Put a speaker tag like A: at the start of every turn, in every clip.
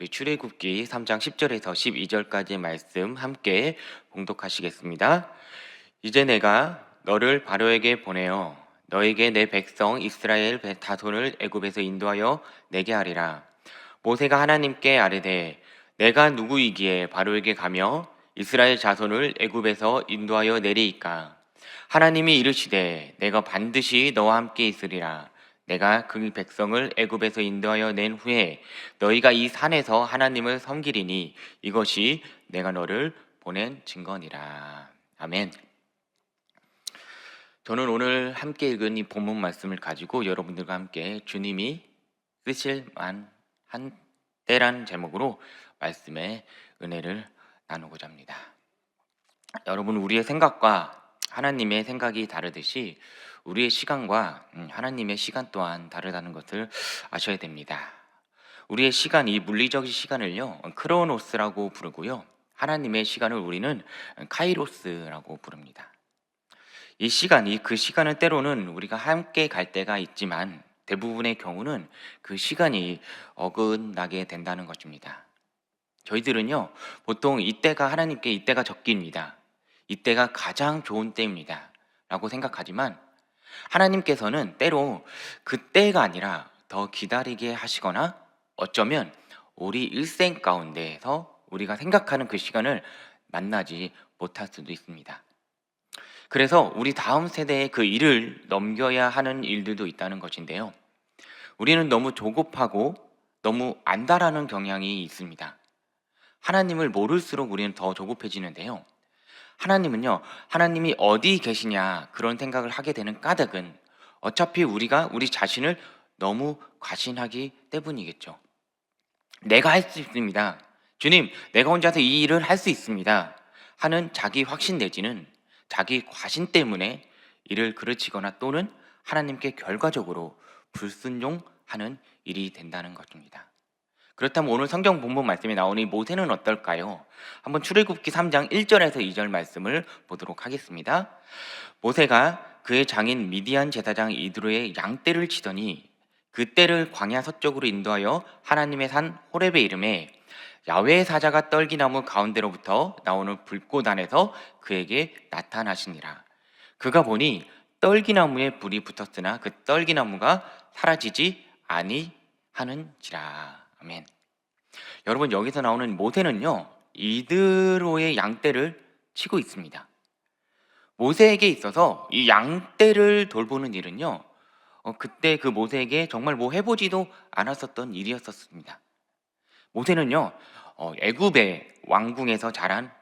A: 우리 출애굽기 3장 10절에서 12절까지의 말씀 함께 봉독하시겠습니다. 이제 내가 너를 바로에게 보내어 너에게 내 백성 이스라엘 다손을 애굽에서 인도하여 내게 하리라. 모세가 하나님께 아뢰되 내가 누구이기에 바로에게 가며 이스라엘 자손을 애굽에서 인도하여 내리이까. 하나님이 이르시되 내가 반드시 너와 함께 있으리라. 내가 그 백성을 애굽에서 인도하여 낸 후에 너희가 이 산에서 하나님을 섬기리니 이것이 내가 너를 보낸 증거니라. 아멘. 저는 오늘 함께 읽은 이 본문 말씀을 가지고 여러분들과 함께 주님이 쓰실 만한 때라는 제목으로 말씀의 은혜를 나누고자 합니다. 여러분, 우리의 생각과 하나님의 생각이 다르듯이 우리의 시간과 하나님의 시간 또한 다르다는 것을 아셔야 됩니다. 우리의 시간, 이 물리적 시간을요 크로노스라고 부르고요, 하나님의 시간을 우리는 카이로스라고 부릅니다. 이 시간이, 그 시간은 때로는 우리가 함께 갈 때가 있지만 대부분의 경우는 그 시간이 어긋나게 된다는 것입니다. 저희들은요 보통 이때가 하나님께 이때가 적기입니다, 이때가 가장 좋은 때입니다 라고 생각하지만 하나님께서는 때로 그 때가 아니라 더 기다리게 하시거나 어쩌면 우리 일생 가운데에서 우리가 생각하는 그 시간을 만나지 못할 수도 있습니다. 그래서 우리 다음 세대에 그 일을 넘겨야 하는 일들도 있다는 것인데요, 우리는 너무 조급하고 너무 안달하는 경향이 있습니다. 하나님을 모를수록 우리는 더 조급해지는데요, 하나님은요, 하나님이 어디 계시냐 그런 생각을 하게 되는 까닭은 어차피 우리가 우리 자신을 너무 과신하기 때문이겠죠. 내가 할 수 있습니다, 주님 내가 혼자서 이 일을 할 수 있습니다 하는 자기 확신 내지는 자기 과신 때문에 일을 그르치거나 또는 하나님께 결과적으로 불순종하는 일이 된다는 것입니다. 그렇다면 오늘 성경 본문 말씀에 나오는 이 모세는 어떨까요? 한번 출애굽기 3장 1절에서 2절 말씀을 보도록 하겠습니다. 모세가 그의 장인 미디안 제사장 이드로의 양떼를 치더니 그 떼를 광야 서쪽으로 인도하여 하나님의 산 호렙에 이르매 야훼의 사자가 떨기나무 가운데로부터 나오는 불꽃 안에서 그에게 나타나시니라. 그가 보니 떨기나무에 불이 붙었으나 그 떨기나무가 사라지지 아니하는지라. 아멘. 여러분, 여기서 나오는 모세는요 이드로의 양떼를 치고 있습니다. 모세에게 있어서 이 양떼를 돌보는 일은요 그때 그 모세에게 정말 뭐 해보지도 않았었던 일이었었습니다. 모세는요 애굽의 왕궁에서 자란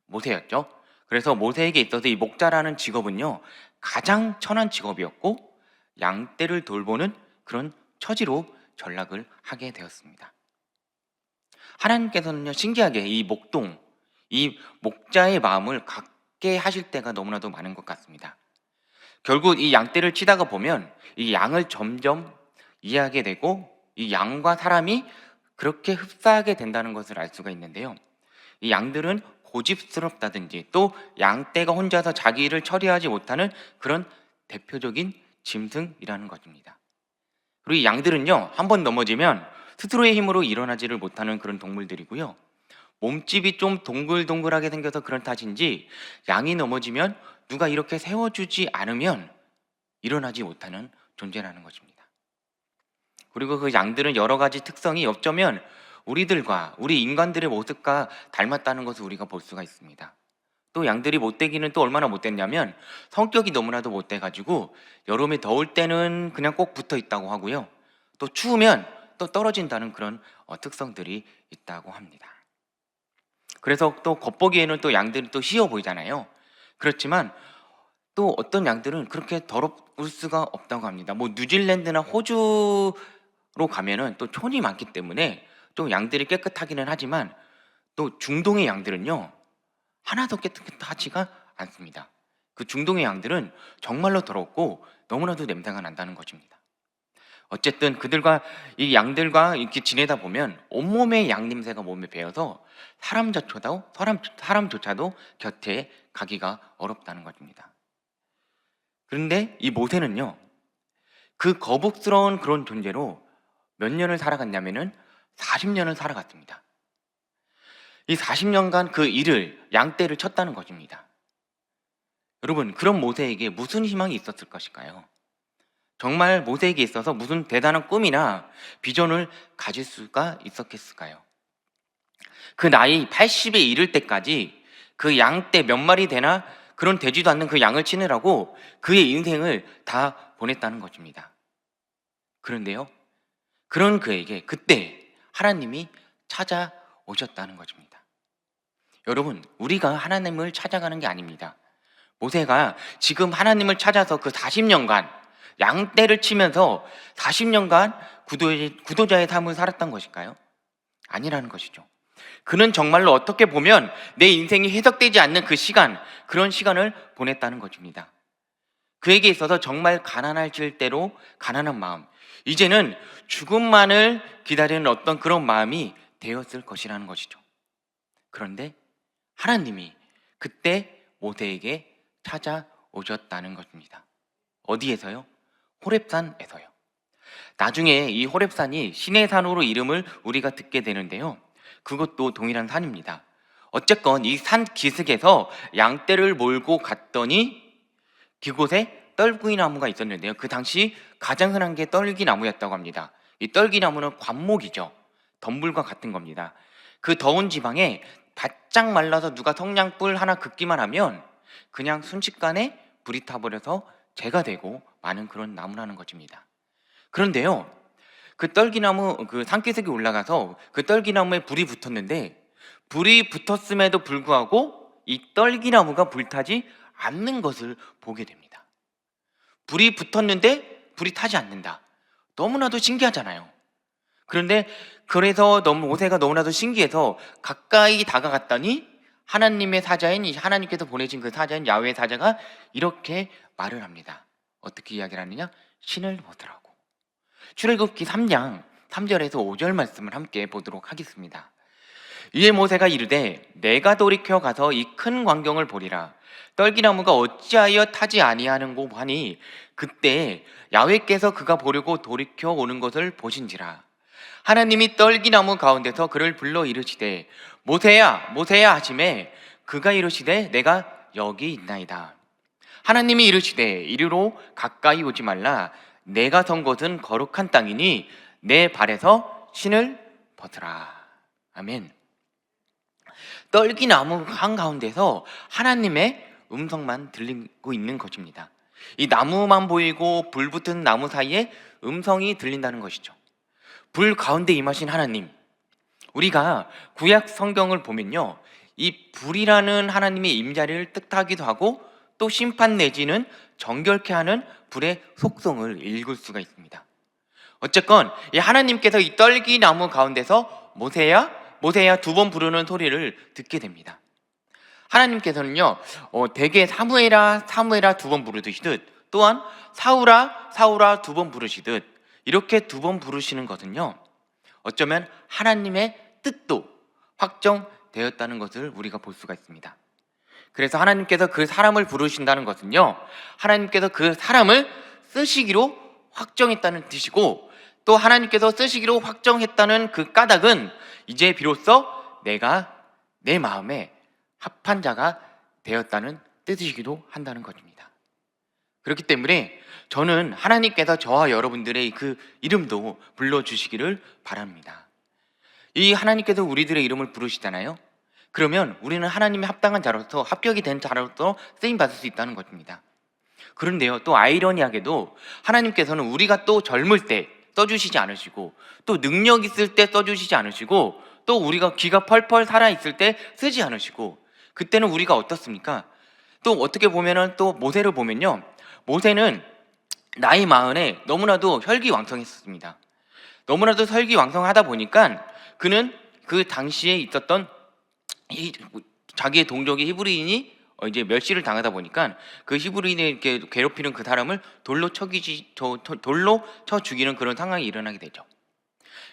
A: 모세였죠. 그래서 모세에게 있어서 이 목자라는 직업은요 가장 천한 직업이었고 양떼를 돌보는 그런 처지로 전락을 하게 되었습니다. 하나님께서는요 신기하게 이 목동, 이 목자의 마음을 갖게 하실 때가 너무나도 많은 것 같습니다. 결국 이 양떼를 치다가 보면 이 양을 점점 이해하게 되고 이 양과 사람이 그렇게 흡사하게 된다는 것을 알 수가 있는데요, 이 양들은 고집스럽다든지 또 양떼가 혼자서 자기 일을 처리하지 못하는 그런 대표적인 짐승이라는 것입니다. 그리고 이 양들은요 한번 넘어지면 스스로의 힘으로 일어나지를 못하는 그런 동물들이고요, 몸집이 좀 동글동글하게 생겨서 그런 탓인지 양이 넘어지면 누가 이렇게 세워주지 않으면 일어나지 못하는 존재라는 것입니다. 그리고 그 양들은 여러 가지 특성이 어쩌면 우리들과 우리 인간들의 모습과 닮았다는 것을 우리가 볼 수가 있습니다. 또 양들이 못되기는 또 얼마나 못됐냐면 성격이 너무나도 못돼가지고 여름에 더울 때는 그냥 꼭 붙어 있다고 하고요, 또 추우면 또 떨어진다는 그런 특성들이 있다고 합니다. 그래서 또 겉보기에는 또 양들이 또 희어 보이잖아요. 그렇지만 또 어떤 양들은 그렇게 더러울 수가 없다고 합니다. 뭐 뉴질랜드나 호주로 가면은 또 촌이 많기 때문에 또 양들이 깨끗하기는 하지만 또 중동의 양들은요 하나도 깨끗하지가 않습니다. 그 중동의 양들은 정말로 더럽고 너무나도 냄새가 난다는 것입니다. 어쨌든 그들과 이 양들과 이렇게 지내다 보면 온몸에 양 냄새가 몸에 배어서 사람조차도 곁에 가기가 어렵다는 것입니다. 그런데 이 모세는요 그 거북스러운 그런 존재로 몇 년을 살아갔냐면은 40년을 살아갔습니다. 이 40년간 그 일을 양떼를 쳤다는 것입니다. 여러분, 그런 모세에게 무슨 희망이 있었을 것일까요? 정말 모세에게 있어서 무슨 대단한 꿈이나 비전을 가질 수가 있었겠을까요? 그 나이 80에 이를 때까지 그 양떼 몇 마리 되나 그런 되지도 않는 그 양을 치느라고 그의 인생을 다 보냈다는 것입니다. 그런데요, 그런 그에게 그때 하나님이 찾아오셨다는 것입니다. 여러분, 우리가 하나님을 찾아가는 게 아닙니다. 모세가 지금 하나님을 찾아서 그 40년간 양떼를 치면서 40년간 구도자의 삶을 살았던 것일까요? 아니라는 것이죠. 그는 정말로 어떻게 보면 내 인생이 해석되지 않는 그 시간, 그런 시간을 보냈다는 것입니다. 그에게 있어서 정말 가난할질 대로 가난한 마음, 이제는 죽음만을 기다리는 어떤 그런 마음이 되었을 것이라는 것이죠. 그런데 하나님이 그때 모세에게 찾아오셨다는 것입니다. 어디에서요? 호렙산에서요. 나중에 이 호렙산이 신의 산으로 이름을 우리가 듣게 되는데요, 그것도 동일한 산입니다. 어쨌건 이 산 기슭에서 양떼를 몰고 갔더니 그곳에 떨기나무가 있었는데요, 그 당시 가장 흔한 게 떨기나무였다고 합니다. 이 떨기나무는 관목이죠. 덤불과 같은 겁니다. 그 더운 지방에 바짝 말라서 누가 성냥불 하나 긋기만 하면 그냥 순식간에 불이 타버려서 재가 되고 마는 그런 나무라는 것입니다. 그런데요, 그 떨기나무 그 산기슭에 올라가서 그 떨기나무에 불이 붙었는데, 불이 붙었음에도 불구하고 이 떨기나무가 불타지 않는 것을 보게 됩니다. 불이 붙었는데 불이 타지 않는다. 너무나도 신기하잖아요. 그런데 그래서 모세가 너무나도 신기해서 가까이 다가갔더니 하나님의 사자인, 하나님께서 보내신 그 사자인 야훼의 사자가 이렇게 말을 합니다. 어떻게 이야기를 하느냐? 신을 보더라고. 출애굽기 3장 3절에서 5절 말씀을 함께 보도록 하겠습니다. 이에 모세가 이르되 내가 돌이켜 가서 이 큰 광경을 보리라. 떨기나무가 어찌하여 타지 아니하는고 하니 그때 야훼께서 그가 보려고 돌이켜 오는 것을 보신지라. 하나님이 떨기나무 가운데서 그를 불러 이르시되 모세야 모세야 하시매 그가 이르시되 내가 여기 있나이다. 하나님이 이르시되 이리로 가까이 오지 말라. 내가 선 곳은 거룩한 땅이니 내 발에서 신을 벗으라. 아멘. 떨기나무 한가운데서 하나님의 음성만 들리고 있는 것입니다. 이 나무만 보이고 불 붙은 나무 사이에 음성이 들린다는 것이죠. 불 가운데 임하신 하나님, 우리가 구약 성경을 보면요, 이 불이라는 하나님의 임자리를 뜻하기도 하고 또 심판 내지는 정결케 하는 불의 속성을 읽을 수가 있습니다. 어쨌건 이 하나님께서 이 떨기나무 가운데서 모세야 모세야 두 번 부르는 소리를 듣게 됩니다. 하나님께서는요, 대개 사무엘아 사무엘아 두 번 부르시듯 또한 사울아 사울아 두 번 부르시듯 이렇게 두 번 부르시는 것은요, 어쩌면 하나님의 뜻도 확정되었다는 것을 우리가 볼 수가 있습니다. 그래서 하나님께서 그 사람을 부르신다는 것은요, 하나님께서 그 사람을 쓰시기로 확정했다는 뜻이고, 또 하나님께서 쓰시기로 확정했다는 그 까닭은 이제 비로소 내가 내 마음에 합한 자가 되었다는 뜻이기도 한다는 것입니다. 그렇기 때문에 저는 하나님께서 저와 여러분들의 그 이름도 불러주시기를 바랍니다. 이 하나님께서 우리들의 이름을 부르시잖아요. 그러면 우리는 하나님의 합당한 자로서, 합격이 된 자로서 쓰임받을 수 있다는 것입니다. 그런데요, 또 아이러니하게도 하나님께서는 우리가 또 젊을 때 써주시지 않으시고, 또 능력 있을 때 써주시지 않으시고, 또 우리가 기가 펄펄 살아있을 때 쓰지 않으시고, 그때는 우리가 어떻습니까? 또 어떻게 보면은 또 모세를 보면요, 모세는 나이 40에 너무나도 혈기왕성했습니다. 너무나도 혈기왕성하다 보니까 그는 그 당시에 있었던 자기의 동족의 히브리인이 이제 멸시를 당하다 보니까 그 히브리인을 이렇게 괴롭히는 그 사람을 돌로 쳐 죽이는 그런 상황이 일어나게 되죠.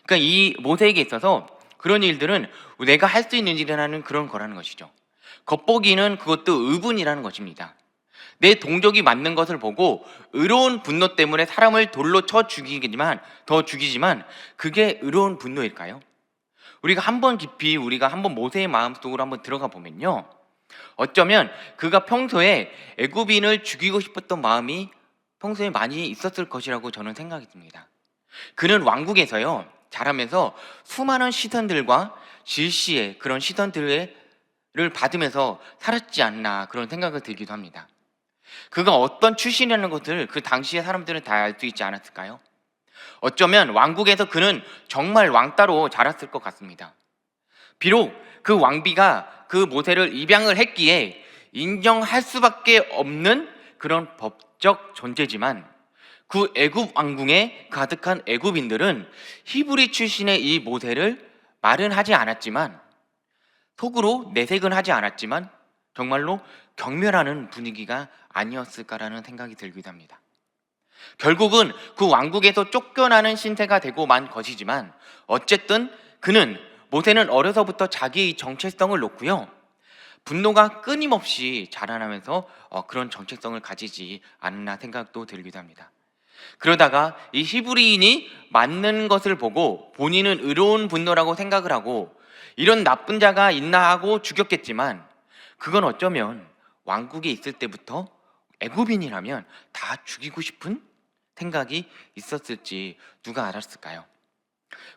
A: 그러니까 이 모세에게 있어서 그런 일들은 내가 할 수 있는 일이라는 그런 거라는 것이죠. 겉보기는 그것도 의분이라는 것입니다. 내 동족이 맞는 것을 보고 의로운 분노 때문에 사람을 돌로 쳐 죽이지만 그게 의로운 분노일까요? 우리가 한번 모세의 마음속으로 한번 들어가 보면요, 어쩌면 그가 평소에 애굽인을 죽이고 싶었던 마음이 평소에 많이 있었을 것이라고 저는 생각이 듭니다. 그는 왕국에서요 자라면서 수많은 시선들과 질시의 그런 시선들을 받으면서 살았지 않나 그런 생각을 들기도 합니다. 그가 어떤 출신이라는 것을 그 당시의 사람들은 다 알 수 있지 않았을까요? 어쩌면 왕국에서 그는 정말 왕따로 자랐을 것 같습니다. 비록 그 왕비가 그 모세를 입양을 했기에 인정할 수밖에 없는 그런 법적 존재지만, 그 애굽 왕궁에 가득한 애굽인들은 히브리 출신의 이 모세를 말은 하지 않았지만, 속으로 내색은 하지 않았지만 정말로 경멸하는 분위기가 아니었을까라는 생각이 들기도 합니다. 결국은 그 왕국에서 쫓겨나는 신세가 되고 만 것이지만, 어쨌든 모세는 어려서부터 자기의 정체성을 놓고요 분노가 끊임없이 자라나면서 그런 정체성을 가지지 않나 생각도 들기도 합니다. 그러다가 이 히브리인이 맞는 것을 보고 본인은 의로운 분노라고 생각을 하고 이런 나쁜 자가 있나 하고 죽였겠지만, 그건 어쩌면 왕국에 있을 때부터 애굽인이라면 다 죽이고 싶은 생각이 있었을지 누가 알았을까요?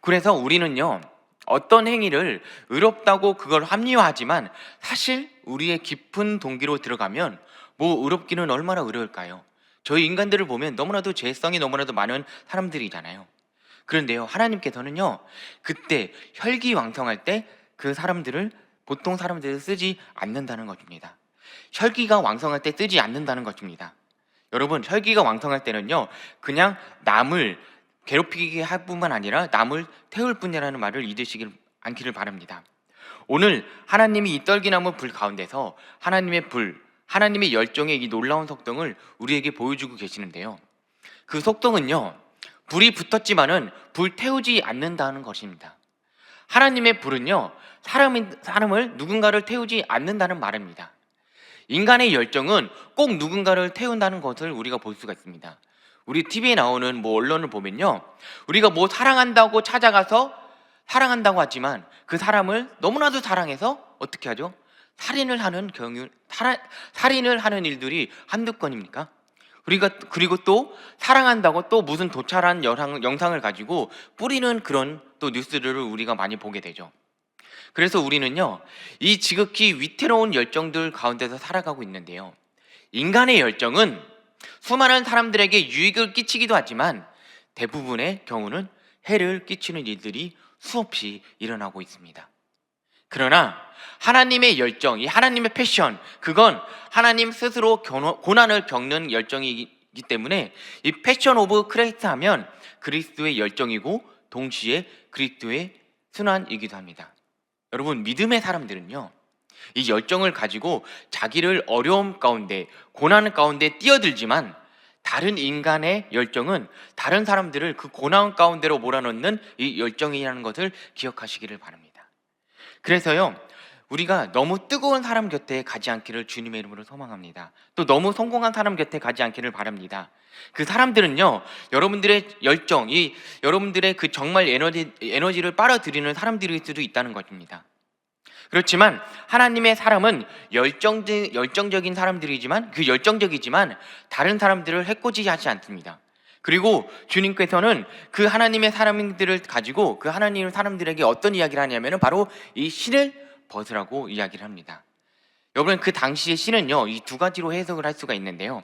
A: 그래서 우리는요 어떤 행위를 의롭다고 그걸 합리화하지만, 사실 우리의 깊은 동기로 들어가면 뭐 의롭기는 얼마나 의로울까요? 저희 인간들을 보면 너무나도 죄성이 너무나도 많은 사람들이잖아요. 그런데요 하나님께서는요 그때 혈기왕성할 때 그 사람들을, 보통 사람들을 쓰지 않는다는 것입니다. 혈기가 왕성할 때 쓰지 않는다는 것입니다. 여러분, 혈기가 왕성할 때는요 그냥 남을 괴롭히게 할 뿐만 아니라 남을 태울 뿐이라는 말을 잊으시길 않기를 바랍니다. 오늘 하나님이 이 떨기나무 불 가운데서 하나님의 열정의 이 놀라운 속성을 우리에게 보여주고 계시는데요, 그 속성은요 불이 붙었지만은 불 태우지 않는다는 것입니다. 하나님의 불은요 사람을 누군가를 태우지 않는다는 말입니다. 인간의 열정은 꼭 누군가를 태운다는 것을 우리가 볼 수가 있습니다. 우리 TV에 나오는 언론을 보면요, 우리가 사랑한다고 찾아가서 사랑한다고 하지만 그 사람을 너무나도 사랑해서 어떻게 하죠? 살인을 하는 일들이 한두 건입니까? 그리고 또 사랑한다고 또 무슨 도찰한 영상을 가지고 뿌리는 그런 또 뉴스들을 우리가 많이 보게 되죠. 그래서 우리는요 이 지극히 위태로운 열정들 가운데서 살아가고 있는데요, 인간의 열정은 수많은 사람들에게 유익을 끼치기도 하지만 대부분의 경우는 해를 끼치는 일들이 수없이 일어나고 있습니다. 그러나 하나님의 열정, 이 하나님의 패션, 그건 하나님 스스로 고난을 겪는 열정이기 때문에 이 패션 오브 크라이스트 하면 그리스도의 열정이고 동시에 그리스도의 순환이기도 합니다. 여러분, 믿음의 사람들은요 이 열정을 가지고 자기를 어려움 가운데, 고난 가운데 뛰어들지만, 다른 인간의 열정은 다른 사람들을 그 고난 가운데로 몰아넣는 이 열정이라는 것을 기억하시기를 바랍니다. 그래서요 우리가 너무 뜨거운 사람 곁에 가지 않기를 주님의 이름으로 소망합니다. 또 너무 성공한 사람 곁에 가지 않기를 바랍니다. 그 사람들은요 여러분들의 열정, 여러분들의 그 정말 에너지를 빨아들이는 사람들일 수도 있다는 것입니다. 그렇지만 하나님의 사람은 열정적인 사람들이지만, 그 열정적이지만 다른 사람들을 해코지하지 않습니다. 그리고 주님께서는 그 하나님의 사람들을 가지고 그 하나님의 사람들에게 어떤 이야기를 하냐면 바로 이 신을 벗으라고 이야기를 합니다. 여러분, 그 당시의 신은요 이 두 가지로 해석을 할 수가 있는데요,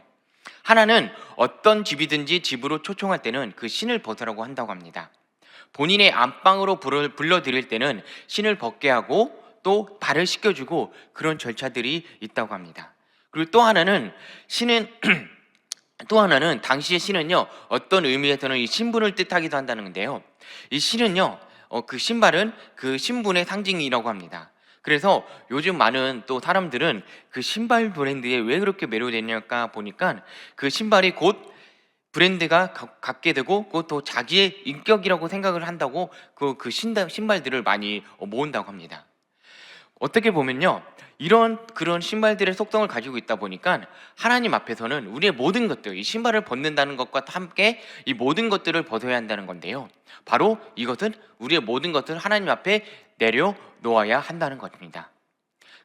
A: 하나는 어떤 집이든지 집으로 초청할 때는 그 신을 벗으라고 한다고 합니다. 본인의 안방으로 불러들일 때는 신을 벗게 하고 또 발을 씻겨주고 그런 절차들이 있다고 합니다. 그리고 또 하나는 당시의 신은요 어떤 의미에서는 이 신분을 뜻하기도 한다는데요, 이 신은요 그 신발은 그 신분의 상징이라고 합니다. 그래서 요즘 많은 또 사람들은 그 신발 브랜드에 왜 그렇게 매료되냐까 보니까 그 신발이 곧 브랜드가 갖게 되고 그것도 자기의 인격이라고 생각을 한다고 그 신발들을 많이 모은다고 합니다. 어떻게 보면요, 이런 그런 신발들의 속성을 가지고 있다 보니까 하나님 앞에서는 우리의 모든 것들, 이 신발을 벗는다는 것과 함께 이 모든 것들을 벗어야 한다는 건데요, 바로 이것은 우리의 모든 것을 하나님 앞에 내려놓아야 한다는 것입니다.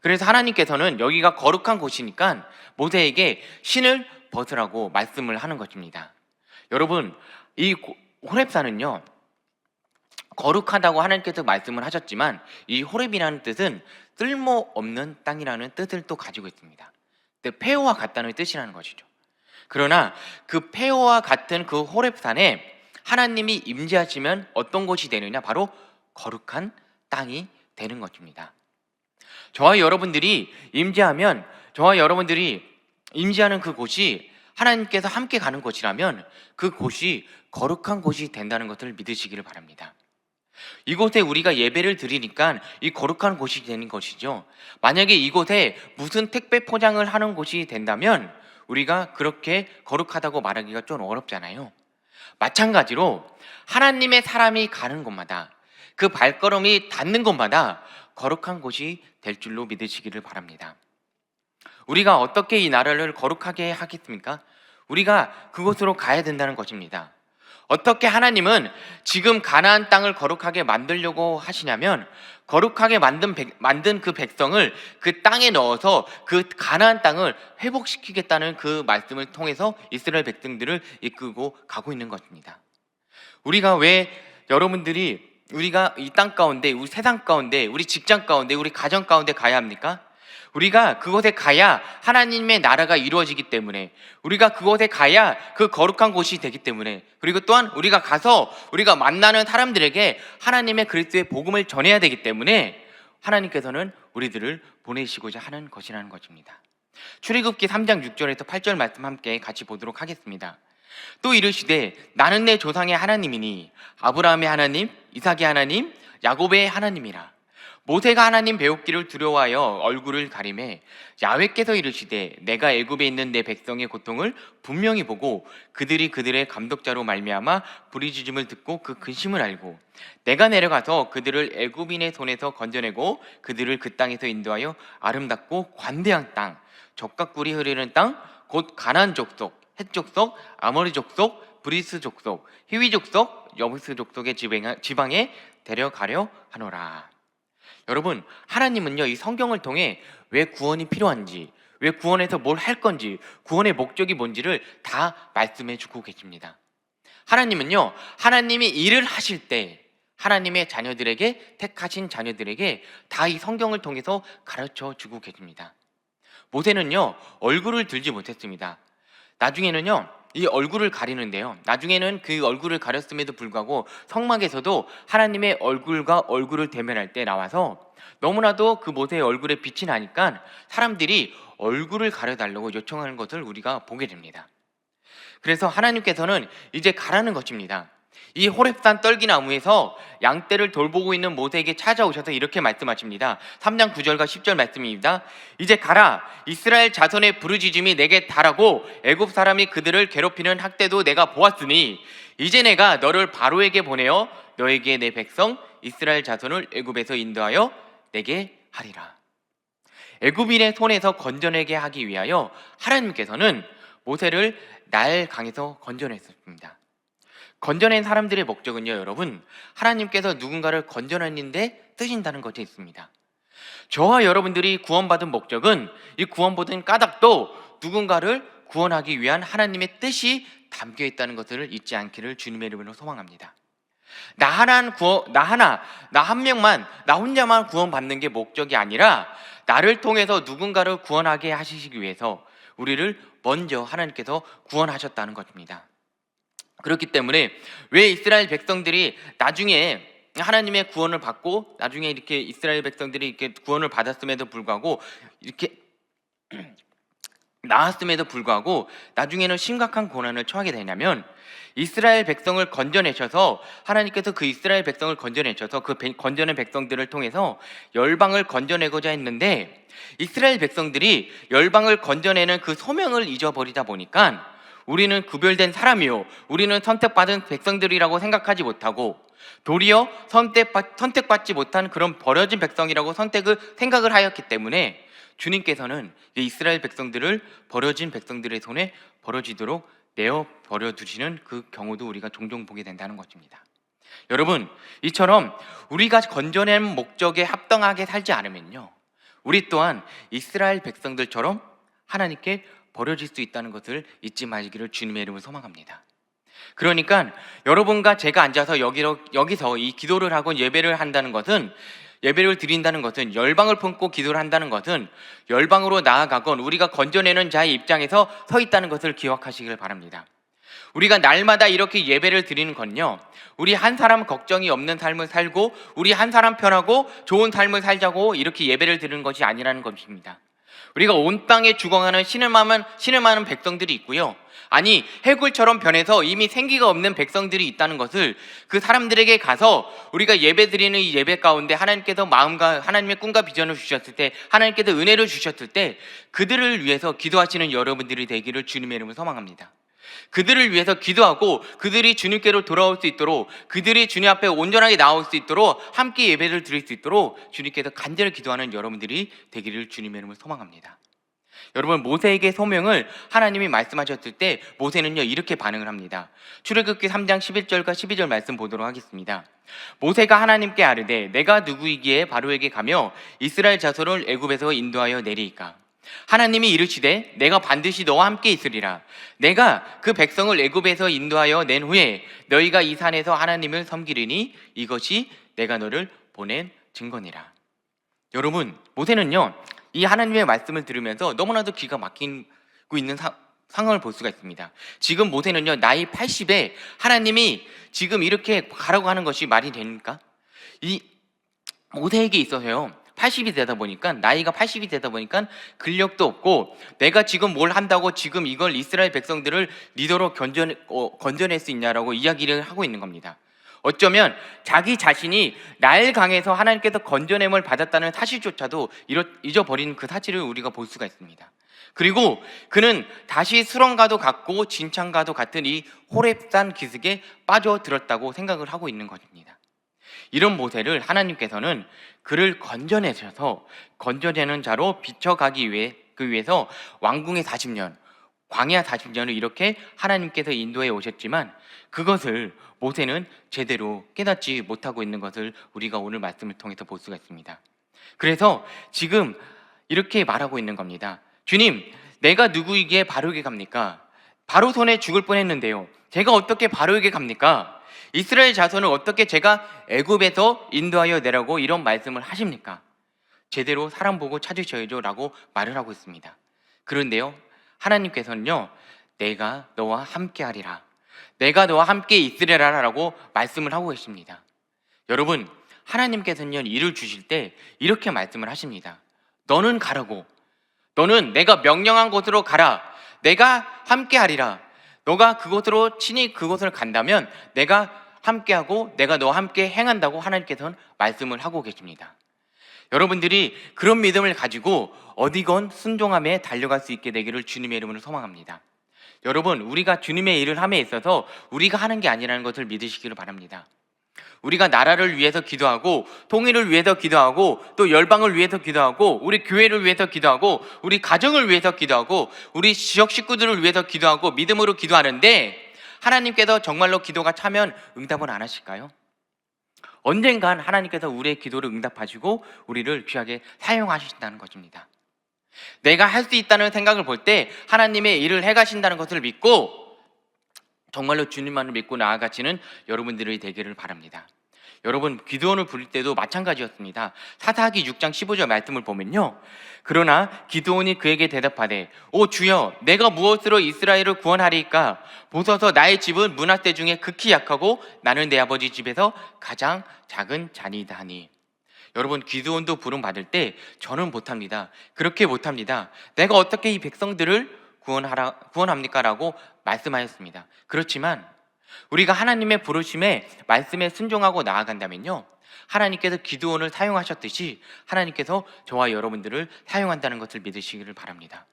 A: 그래서 하나님께서는 여기가 거룩한 곳이니까 모세에게 신을 벗으라고 말씀을 하는 것입니다. 여러분, 이 호렙산은요, 거룩하다고 하나님께서 말씀을 하셨지만 이 호렙이라는 뜻은 쓸모없는 땅이라는 뜻을 또 가지고 있습니다. 폐허와 같다는 뜻이라는 것이죠. 그러나 그 폐허와 같은 그 호렙산에 하나님이 임재하시면 어떤 곳이 되느냐? 바로 거룩한 땅이 되는 것입니다. 저와 여러분들이 임재하면, 저와 여러분들이 임재하는 그 곳이 하나님께서 함께 가는 곳이라면 그 곳이 거룩한 곳이 된다는 것을 믿으시기를 바랍니다. 이곳에 우리가 예배를 드리니까 이 거룩한 곳이 되는 것이죠. 만약에 이곳에 무슨 택배 포장을 하는 곳이 된다면 우리가 그렇게 거룩하다고 말하기가 좀 어렵잖아요. 마찬가지로 하나님의 사람이 가는 곳마다, 그 발걸음이 닿는 곳마다 거룩한 곳이 될 줄로 믿으시기를 바랍니다. 우리가 어떻게 이 나라를 거룩하게 하겠습니까? 우리가 그곳으로 가야 된다는 것입니다. 어떻게 하나님은 지금 가나안 땅을 거룩하게 만들려고 하시냐면, 거룩하게 만든 그 백성을 그 땅에 넣어서 그 가나안 땅을 회복시키겠다는 그 말씀을 통해서 이스라엘 백성들을 이끌고 가고 있는 것입니다. 우리가 왜, 여러분들이 우리가 이 땅 가운데, 우리 세상 가운데, 우리 직장 가운데, 우리 가정 가운데 가야 합니까? 우리가 그곳에 가야 하나님의 나라가 이루어지기 때문에, 우리가 그곳에 가야 그 거룩한 곳이 되기 때문에, 그리고 또한 우리가 가서 우리가 만나는 사람들에게 하나님의 그리스도의 복음을 전해야 되기 때문에 하나님께서는 우리들을 보내시고자 하는 것이라는 것입니다. 출애굽기 3장 6절에서 8절 말씀 함께 같이 보도록 하겠습니다. 또 이르시되 나는 내 조상의 하나님이니 아브라함의 하나님, 이삭의 하나님, 야곱의 하나님이라. 모세가 하나님 배웠기를 두려워하여 얼굴을 가리매 야훼께서 이르시되 내가 애굽에 있는 내 백성의 고통을 분명히 보고 그들이 그들의 감독자로 말미암아 부르짖음을 듣고 그 근심을 알고 내가 내려가서 그들을 애굽인의 손에서 건져내고 그들을 그 땅에서 인도하여 아름답고 관대한 땅, 젖과 꿀이 흐르는 땅, 곧 가나안 족속, 헷 족속, 아모리 족속, 브리스 족속, 히위 족속, 여부스 족속의 지방에 데려가려 하노라. 여러분, 하나님은요, 이 성경을 통해 왜 구원이 필요한지, 왜 구원에서 뭘 할 건지, 구원의 목적이 뭔지를 다 말씀해 주고 계십니다. 하나님은요, 하나님이 일을 하실 때 하나님의 자녀들에게, 택하신 자녀들에게 다 이 성경을 통해서 가르쳐 주고 계십니다. 모세는요, 얼굴을 들지 못했습니다. 나중에는요, 이 얼굴을 가리는데요, 나중에는 그 얼굴을 가렸음에도 불구하고 성막에서도 하나님의 얼굴과 얼굴을 대면할 때 나와서 너무나도 그 모세의 얼굴에 빛이 나니까 사람들이 얼굴을 가려달라고 요청하는 것을 우리가 보게 됩니다. 그래서 하나님께서는 이제 가라는 것입니다. 이 호렙산 떨기나무에서 양떼를 돌보고 있는 모세에게 찾아오셔서 이렇게 말씀하십니다. 3장 9절과 10절 말씀입니다. 이제 가라. 이스라엘 자손의 부르짖음이 내게 달하고 애굽 사람이 그들을 괴롭히는 학대도 내가 보았으니 이제 내가 너를 바로에게 보내어 너에게 내 백성 이스라엘 자손을 애굽에서 인도하여 내게 하리라. 애굽인의 손에서 건져내게 하기 위하여 하나님께서는 모세를 나일 강에서 건져냈습니다. 건져낸 사람들의 목적은요, 여러분, 하나님께서 누군가를 건져내는데 쓰신다는 것이 있습니다. 저와 여러분들이 구원받은 목적은, 이 구원받은 까닭도 누군가를 구원하기 위한 하나님의 뜻이 담겨 있다는 것을 잊지 않기를 주님의 이름으로 소망합니다. 나 한 명만, 나 혼자만 구원받는 게 목적이 아니라 나를 통해서 누군가를 구원하게 하시기 위해서 우리를 먼저 하나님께서 구원하셨다는 것입니다. 그렇기 때문에 왜 이스라엘 백성들이 나중에 하나님의 구원을 받고 나중에 이렇게 이스라엘 백성들이 이렇게 구원을 받았음에도 불구하고 이렇게 나았음에도 불구하고 나중에는 심각한 고난을 처하게 되냐면, 이스라엘 백성을 건져내셔서 하나님께서 그 이스라엘 백성을 건져내셔서 그 건져낸 백성들을 통해서 열방을 건져내고자 했는데, 이스라엘 백성들이 열방을 건져내는 그 소명을 잊어버리다 보니까 우리는 구별된 사람이요, 우리는 선택받은 백성들이라고 생각하지 못하고 도리어 선택받지 못한 그런 버려진 백성이라고 생각을 하였기 때문에 주님께서는 이스라엘 백성들을 버려진 백성들의 손에 버려지도록 내어 버려두시는 그 경우도 우리가 종종 보게 된다는 것입니다. 여러분, 이처럼 우리가 건져낸 목적에 합당하게 살지 않으면요, 우리 또한 이스라엘 백성들처럼 하나님께 버려질 수 있다는 것을 잊지 마시기를 주님의 이름으로 소망합니다. 그러니까 여러분과 제가 앉아서 여기서 이 기도를 하고 예배를 드린다는 것은, 열방을 품고 기도를 한다는 것은 열방으로 나아가건 우리가 건져내는 자의 입장에서 서 있다는 것을 기억하시길 바랍니다. 우리가 날마다 이렇게 예배를 드리는 건요, 우리 한 사람 걱정이 없는 삶을 살고 우리 한 사람 편하고 좋은 삶을 살자고 이렇게 예배를 드리는 것이 아니라는 것입니다. 우리가 온 땅에 죽어가는 신을 많은 백성들이 있고요, 아니 해굴처럼 변해서 이미 생기가 없는 백성들이 있다는 것을 그 사람들에게 가서 우리가 예배 드리는 이 예배 가운데 하나님께서 하나님의 꿈과 비전을 주셨을 때, 하나님께서 은혜를 주셨을 때 그들을 위해서 기도하시는 여러분들이 되기를 주님의 이름으로 소망합니다. 그들을 위해서 기도하고 그들이 주님께로 돌아올 수 있도록, 그들이 주님 앞에 온전하게 나올 수 있도록, 함께 예배를 드릴 수 있도록 주님께서 간절히 기도하는 여러분들이 되기를 주님의 이름으로 소망합니다. 여러분, 모세에게 소명을 하나님이 말씀하셨을 때 모세는요 이렇게 반응을 합니다. 출애굽기 3장 11절과 12절 말씀 보도록 하겠습니다. 모세가 하나님께 아뢰되 내가 누구이기에 바로에게 가며 이스라엘 자손을 애굽에서 인도하여 내리이까? 하나님이 이르시되 내가 반드시 너와 함께 있으리라. 내가 그 백성을 애굽에서 인도하여 낸 후에 너희가 이 산에서 하나님을 섬기리니 이것이 내가 너를 보낸 증거니라. 여러분, 모세는요 이 하나님의 말씀을 들으면서 너무나도 기가 막히고 있는 상황을 볼 수가 있습니다. 지금 모세는요 나이 80에 하나님이 지금 이렇게 가라고 하는 것이 말이 됩니까? 이 모세에게 있어서요 80이 되다 보니까, 나이가 80이 되다 보니까 근력도 없고, 내가 지금 뭘 한다고 지금 이걸 이스라엘 백성들을 리더로 건져낼 수 있냐라고 이야기를 하고 있는 겁니다. 어쩌면 자기 자신이 날 강에서 하나님께서 건져냄을 받았다는 사실조차도 잊어버린 그 사실을 우리가 볼 수가 있습니다. 그리고 그는 다시 수렁과도 같고 진창과도 같은 이 호렙산 기슭에 빠져들었다고 생각을 하고 있는 것입니다. 이런 모세를 하나님께서는 그를 건져내는 자로 비춰가기 위해서 왕궁의 40년, 광야 40년을 이렇게 하나님께서 인도해 오셨지만 그것을 모세는 제대로 깨닫지 못하고 있는 것을 우리가 오늘 말씀을 통해서 볼 수가 있습니다. 그래서 지금 이렇게 말하고 있는 겁니다. 주님, 내가 누구에게 바로에게 갑니까? 바로 손에 죽을 뻔했는데요, 제가 어떻게 바로에게 갑니까? 이스라엘 자손을 어떻게 제가 애굽에서 인도하여 내라고 이런 말씀을 하십니까? 제대로 사람 보고 찾으셔야죠 라고 말을 하고 있습니다. 그런데요, 하나님께서는요 내가 너와 함께 하리라, 내가 너와 함께 있으리라 라고 말씀을 하고 계십니다. 여러분, 하나님께서는요 일을 주실 때 이렇게 말씀을 하십니다. 너는 가라고, 너는 내가 명령한 곳으로 가라, 내가 함께 하리라. 너가 그곳으로 친히 그곳을 간다면 내가 함께하고 내가 너와 함께 행한다고 하나님께서는 말씀을 하고 계십니다. 여러분들이 그런 믿음을 가지고 어디건 순종함에 달려갈 수 있게 되기를 주님의 이름으로 소망합니다. 여러분, 우리가 주님의 일을 함에 있어서 우리가 하는 게 아니라는 것을 믿으시기를 바랍니다. 우리가 나라를 위해서 기도하고, 통일을 위해서 기도하고, 또 열방을 위해서 기도하고, 우리 교회를 위해서 기도하고, 우리 가정을 위해서 기도하고, 우리 지역 식구들을 위해서 기도하고 믿음으로 기도하는데 하나님께서 정말로 기도가 차면 응답은 안 하실까요? 언젠간 하나님께서 우리의 기도를 응답하시고 우리를 귀하게 사용하신다는 것입니다. 내가 할 수 있다는 생각을 볼 때 하나님의 일을 해가신다는 것을 믿고 정말로 주님만을 믿고 나아가시는 여러분들이 되기를 바랍니다. 여러분, 기도원을 부를 때도 마찬가지였습니다. 사사기 6장 15절 말씀을 보면요, 그러나 기드온이 그에게 대답하되 오 주여, 내가 무엇으로 이스라엘을 구원하리이까? 보소서 나의 집은 므낫세 중에 극히 약하고 나는 내 아버지 집에서 가장 작은 자니이다 하니. 여러분, 기드온도 부름 받을 때 저는 못합니다, 그렇게 못합니다, 내가 어떻게 이 백성들을 구원합니까? 라고 말씀하였습니다. 그렇지만 우리가 하나님의 부르심에 말씀에 순종하고 나아간다면요, 하나님께서 기드온을 사용하셨듯이 하나님께서 저와 여러분들을 사용한다는 것을 믿으시기를 바랍니다.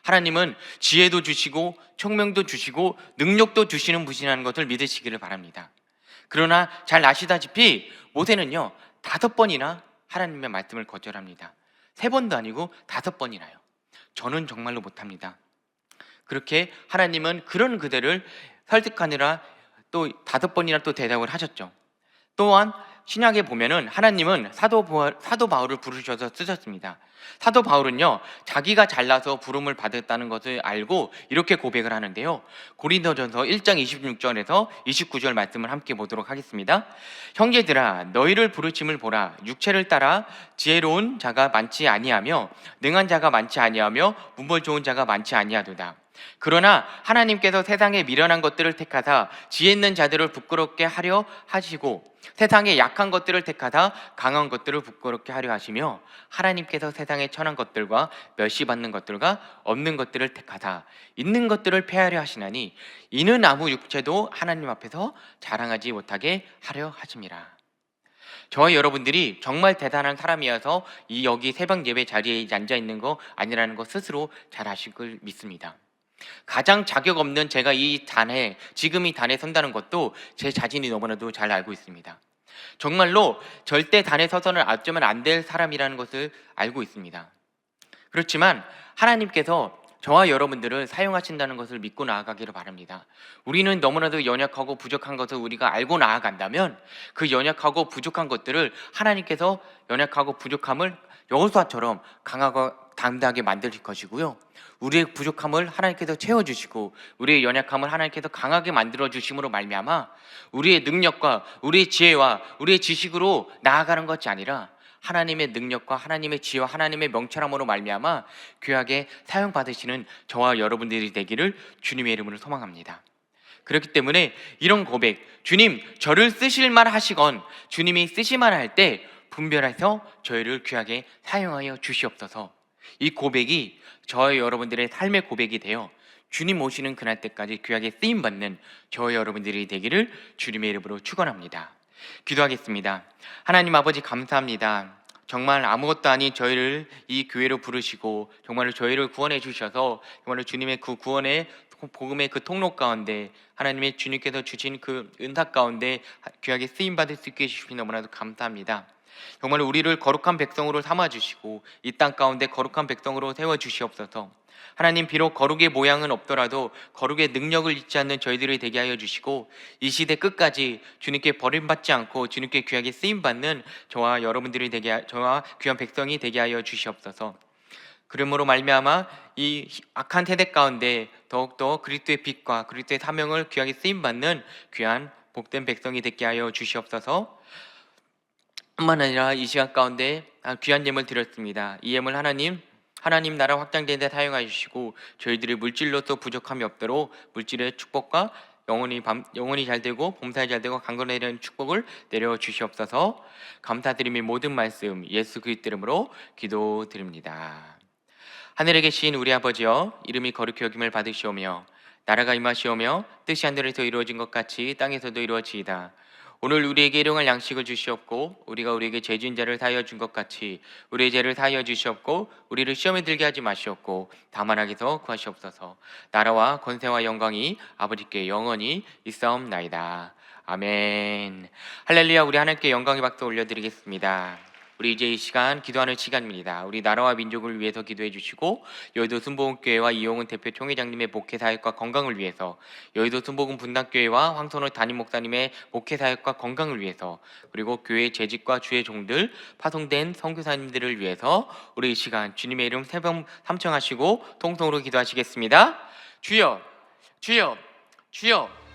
A: 하나님은 지혜도 주시고 총명도 주시고 능력도 주시는 분이라는 것을 믿으시기를 바랍니다. 그러나 잘 아시다시피 모세는요 5번이나 하나님의 말씀을 거절합니다. 3번도 아니고 5번이나요. 저는 정말로 못합니다. 그렇게 하나님은 그런 그들을 설득하느라 또 5번이나 또 대답을 하셨죠. 또한 신약에 보면은 하나님은 사도 바울을 부르셔서 쓰셨습니다. 사도 바울은요 자기가 잘나서 부름을 받았다는 것을 알고 이렇게 고백을 하는데요, 고린도전서 1장 26절에서 29절 말씀을 함께 보도록 하겠습니다. 형제들아, 너희를 부르심을 보라. 육체를 따라 지혜로운 자가 많지 아니하며 능한 자가 많지 아니하며 문벌 좋은 자가 많지 아니하도다. 그러나 하나님께서 세상에 미련한 것들을 택하사 지혜 있는 자들을 부끄럽게 하려 하시고 세상에 약한 것들을 택하사 강한 것들을 부끄럽게 하려 하시며 하나님께서 세상에 천한 것들과 멸시받는 것들과 없는 것들을 택하사 있는 것들을 폐하려 하시나니 이는 아무 육체도 하나님 앞에서 자랑하지 못하게 하려 하심이라. 저와 여러분들이 정말 대단한 사람이어서 여기 새벽 예배 자리에 앉아 있는 거 아니라는 거 스스로 잘 아실 걸 믿습니다. 가장 자격 없는 제가 지금 이 단에 선다는 것도 제 자신이 너무나도 잘 알고 있습니다. 정말로 절대 단에 서서는 어쩌면 안 될 사람이라는 것을 알고 있습니다. 그렇지만 하나님께서 저와 여러분들을 사용하신다는 것을 믿고 나아가기를 바랍니다. 우리는 너무나도 연약하고 부족한 것을 우리가 알고 나아간다면 그 연약하고 부족한 것들을 하나님께서 연약하고 부족함을 여호수아처럼 강하고 담대하게 만드실 것이고요, 우리의 부족함을 하나님께서 채워주시고 우리의 연약함을 하나님께서 강하게 만들어주심으로 말미암아 우리의 능력과 우리의 지혜와 우리의 지식으로 나아가는 것이 아니라 하나님의 능력과 하나님의 지혜와 하나님의 명철함으로 말미암아 귀하게 사용받으시는 저와 여러분들이 되기를 주님의 이름으로 소망합니다. 그렇기 때문에 이런 고백, 주님 저를 쓰실만 하시건 주님이 쓰실만 할 때 분별해서 저희를 귀하게 사용하여 주시옵소서. 이 고백이 저와 여러분들의 삶의 고백이 되어 주님 오시는 그날 때까지 귀하게 쓰임받는 저와 여러분들이 되기를 주님의 이름으로 축원합니다. 기도하겠습니다. 하나님 아버지 감사합니다. 정말 아무것도 아닌 저희를 이 교회로 부르시고 정말로 저희를 구원해 주셔서 정말로 주님의 그 구원의 복음의 그 통로 가운데 하나님의 주님께서 주신 그 은사 가운데 귀하게 쓰임받을 수 있게 해주시니 너무나도 감사합니다. 정말 우리를 거룩한 백성으로 삼아주시고 이 땅 가운데 거룩한 백성으로 세워주시옵소서. 하나님, 비록 거룩의 모양은 없더라도 거룩의 능력을 잊지 않는 저희들이 되게 하여 주시고 이 시대 끝까지 주님께 버림받지 않고 주님께 귀하게 쓰임받는 저와 여러분들이 저와 귀한 백성이 되게 하여 주시옵소서. 그러므로 말미암아 이 악한 세대 가운데 더욱더 그리스도의 빛과 그리스도의 사명을 귀하게 쓰임받는 귀한 복된 백성이 되게 하여 주시옵소서. 뿐만 아니라 이 시간 가운데 귀한 예물 드렸습니다. 이 예물 하나님 나라 확장되는 데 사용하여 주시고 저희들이 물질로서 부족함이 없도록 물질의 축복과 영혼이 잘 되고 범사에 잘 되고 강건해야 되는 축복을 내려 주시옵소서. 감사드리며 모든 말씀 예수 그리스도 이름으로 기도드립니다. 하늘에 계신 우리 아버지여, 이름이 거룩히 여김을 받으시오며 나라가 임하시오며 뜻이 하늘에서 이루어진 것 같이 땅에서도 이루어지이다. 오늘 우리에게 일용할 양식을 주시옵고 우리가 우리에게 죄 지은 자를 사하여 준 것 같이 우리의 죄를 사하여 주시옵고 우리를 시험에 들게 하지 마시옵고 다만 악에서 구하시옵소서. 나라와 권세와 영광이 아버지께 영원히 있사옵나이다. 아멘. 할렐루야. 우리 하나님께 영광의 박수 올려드리겠습니다. 우리 이제 이 시간 기도하는 시간입니다. 우리 나라와 민족을 위해서 기도해 주시고 여의도 순복음교회와 이용훈 대표 총회장님의 목회 사역과 건강을 위해서, 여의도 순복음 분당교회와 황선호 담임 목사님의 목회 사역과 건강을 위해서, 그리고 교회 재직과 주의 종들 파송된 선교사님들을 위해서 우리 이 시간 주님의 이름 세 번 삼청하시고 통성으로 기도하시겠습니다. 주여, 주여, 주여.